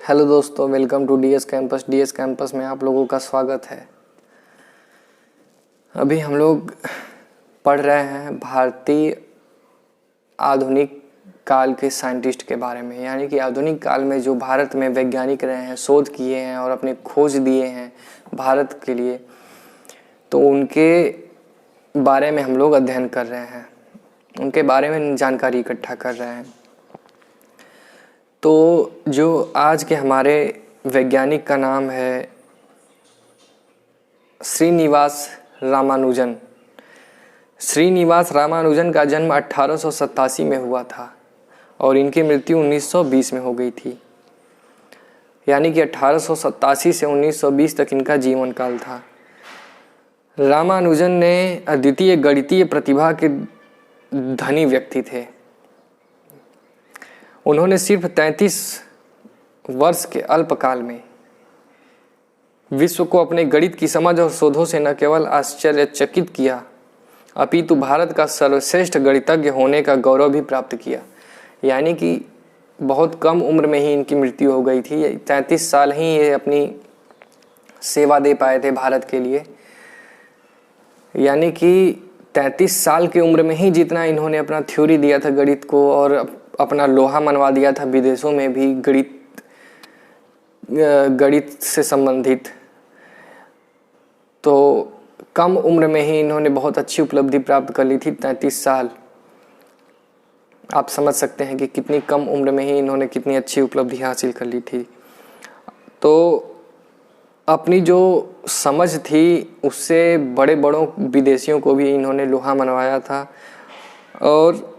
Hello दोस्तों, welcome to DS campus. DS campus में आप लोगों का स्वागत है। अभी हम लोग पढ़ रहे हैं भारतीय आधुनिक काल के साइंटिस्ट के बारे में, यानी कि आधुनिक काल में जो भारत में वैज्ञानिक रहे हैं, शोध किए हैं और अपने खोज दिए हैं भारत के लिए, तो उनके बारे में हम लोग अध्ययन कर रहे हैं, उनके बारे में जानकारी इकट्ठा कर रहे हैं। तो जो आज के हमारे वैज्ञानिक का नाम है श्रीनिवास रामानुजन। श्रीनिवास रामानुजन का जन्म 1887 में हुआ था और इनकी मृत्यु 1920 में हो गई थी, यानी कि 1887 से 1920 तक इनका जीवन काल था। रामानुजन ने अद्वितीय गणितीय प्रतिभा के धनी व्यक्ति थे। उन्होंने सिर्फ 33 वर्ष के अल्पकाल में विश्व को अपने गणित की समझ और शोधों से न केवल आश्चर्यचकित किया, अपितु भारत का सर्वश्रेष्ठ गणितज्ञ होने का गौरव भी प्राप्त किया। यानी कि बहुत कम उम्र में ही इनकी मृत्यु हो गई थी। 33 साल ही ये अपनी सेवा दे पाए थे भारत के लिए। यानी कि 33 साल की उम्र में ही जितना इन्होंने अपना थ्योरी दिया था गणित को और अपना लोहा मनवा दिया था विदेशों में भी गणित से संबंधित, तो कम उम्र में ही इन्होंने बहुत अच्छी उपलब्धि प्राप्त कर ली थी। 33 साल, आप समझ सकते हैं कि कितनी कम उम्र में ही इन्होंने कितनी अच्छी उपलब्धि हासिल कर ली थी। तो अपनी जो समझ थी उससे बड़े बड़ों विदेशियों को भी इन्होंने लोहा मनवाया था और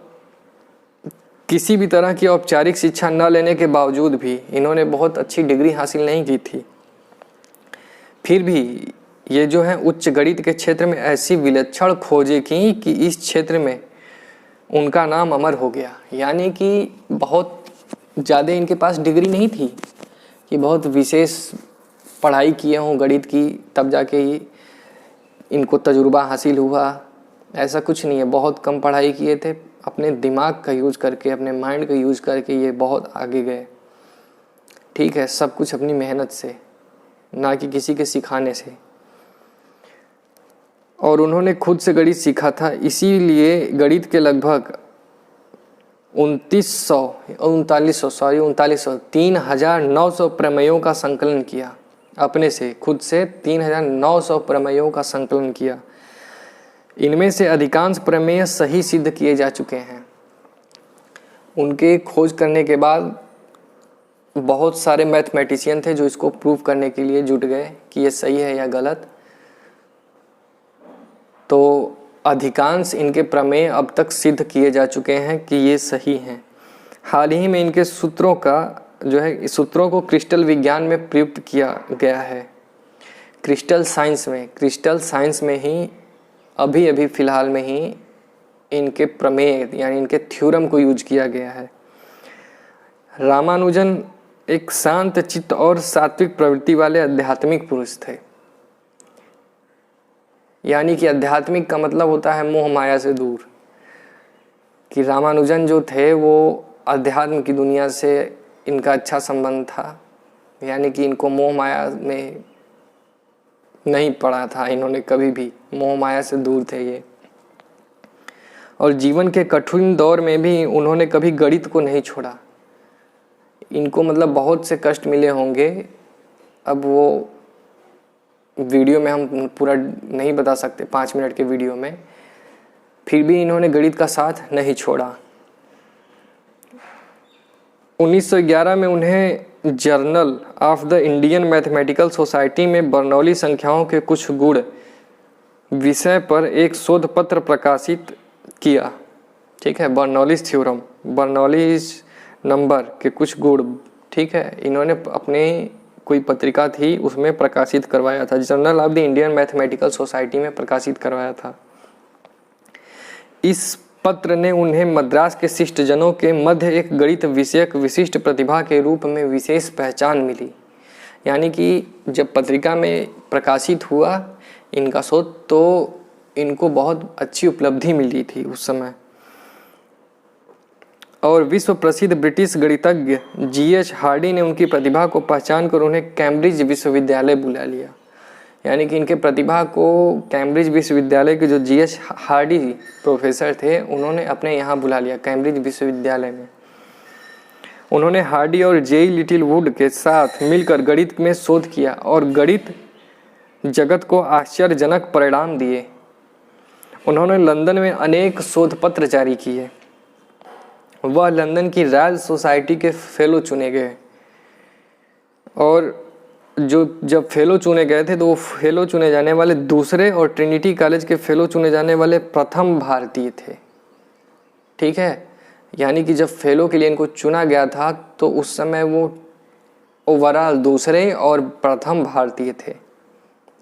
किसी भी तरह की औपचारिक शिक्षा न लेने के बावजूद भी इन्होंने बहुत अच्छी डिग्री हासिल नहीं की थी। फिर भी ये जो है उच्च गणित के क्षेत्र में ऐसी विलक्षण खोजें की कि इस क्षेत्र में उनका नाम अमर हो गया। यानी कि बहुत ज़्यादा इनके पास डिग्री नहीं थी कि बहुत विशेष पढ़ाई किए हों गणित की, तब जाके ही इनको तजुर्बा हासिल हुआ, ऐसा कुछ नहीं है। बहुत कम पढ़ाई किए थे, अपने दिमाग का यूज़ करके, अपने माइंड का यूज़ करके ये बहुत आगे गए। ठीक है, सब कुछ अपनी मेहनत से, ना कि किसी के सिखाने से। और उन्होंने खुद से गणित सीखा था, इसीलिए गणित के लगभग 3900 प्रमेयों का संकलन किया। अपने से खुद से 3900 प्रमेयों का संकलन किया। इनमें से अधिकांश प्रमेय सही सिद्ध किए जा चुके हैं। उनके खोज करने के बाद बहुत सारे मैथमेटिशियन थे जो इसको प्रूव करने के लिए जुट गए कि ये सही है या गलत। तो अधिकांश इनके प्रमेय अब तक सिद्ध किए जा चुके हैं कि ये सही हैं। हाल ही में इनके सूत्रों का जो है, इस सूत्रों को क्रिस्टल विज्ञान में प्रयुक्त किया गया है। क्रिस्टल साइंस में ही अभी फ़िलहाल में ही इनके प्रमेय यानी इनके थ्योरम को यूज किया गया है। रामानुजन एक शांत चित्त और सात्विक प्रवृत्ति वाले आध्यात्मिक पुरुष थे। यानी कि आध्यात्मिक का मतलब होता है मोह माया से दूर, कि रामानुजन जो थे वो अध्यात्म की दुनिया से इनका अच्छा संबंध था। यानी कि इनको मोह माया में नहीं पड़ा था, इन्होंने कभी भी मोह माया से दूर थे ये। और जीवन के कठिन दौर में भी उन्होंने कभी गणित को नहीं छोड़ा। इनको मतलब बहुत से कष्ट मिले होंगे, अब वो वीडियो में हम पूरा नहीं बता सकते 5 मिनट के वीडियो में, फिर भी इन्होंने गणित का साथ नहीं छोड़ा। 1911 में उन्हें journal of the Indian mathematical society में बर्नौली संख्याओं के कुछ गुण विषय पर एक शोध पत्र प्रकाशित किया। ठीक है, बर्नौलीज थ्योरम, बर्नौलीज नंबर के कुछ गुण, ठीक है, इन्होंने अपने कोई पत्रिका थी उसमें प्रकाशित करवाया था। Journal of the Indian mathematical society में प्रकाशित करवाया था। इस पत्र ने उन्हें मद्रास के शिष्टजनों के मध्य एक गणित विषयक विशिष्ट प्रतिभा के रूप में विशेष पहचान मिली। यानी कि जब पत्रिका में प्रकाशित हुआ इनका शोध, तो इनको बहुत अच्छी उपलब्धि मिली थी उस समय। और और विश्व प्रसिद्ध ब्रिटिश गणितज्ञ G.H. हार्डी ने उनकी प्रतिभा को पहचान कर उन्हें कैम्ब्रिज विश्वविद्यालय बुला लिया। यानी कि इनके प्रतिभा को कैम्ब्रिज विश्वविद्यालय के जो G.H. हार्डी प्रोफेसर थे उन्होंने अपने यहाँ बुला लिया कैम्ब्रिज विश्वविद्यालय में। उन्होंने हार्डी और J. लिटिलवुड के साथ मिलकर गणित में शोध किया और गणित जगत को आश्चर्यजनक परिणाम दिए। उन्होंने लंदन में अनेक शोध पत्र जारी किए। वह लंदन की रॉयल सोसाइटी के फेलो चुने गए और जब फेलो चुने गए थे तो वो फेलो चुने जाने वाले दूसरे और ट्रिनिटी कॉलेज के फेलो चुने जाने वाले प्रथम भारतीय थे। ठीक है, यानी कि जब फेलो के लिए इनको चुना गया था तो उस समय वो ओवरऑल दूसरे और प्रथम भारतीय थे।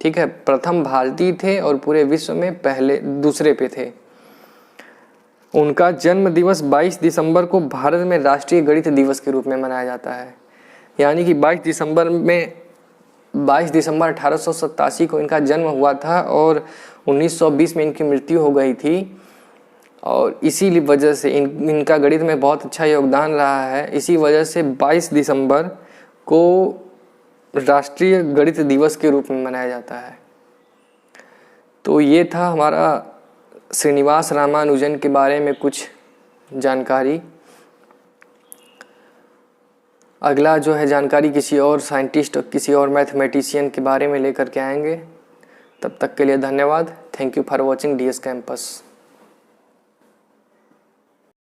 ठीक है, प्रथम भारतीय थे और पूरे विश्व में पहले दूसरे पे थे। उनका जन्म दिवस 22 दिसंबर को भारत में राष्ट्रीय गणित दिवस के रूप में मनाया जाता है। यानी कि 22 दिसंबर 1887 को इनका जन्म हुआ था और 1920 में इनकी मृत्यु हो गई थी। और इसी वजह से इनका गणित में बहुत अच्छा योगदान रहा है। इसी वजह से 22 दिसंबर को राष्ट्रीय गणित दिवस के रूप में मनाया जाता है। तो ये था हमारा श्रीनिवास रामानुजन के बारे में कुछ जानकारी। अगला जो है जानकारी किसी और साइंटिस्ट और किसी और मैथमेटिशियन के बारे में लेकर के आएंगे। तब तक के लिए धन्यवाद। Thank you for watching DS campus.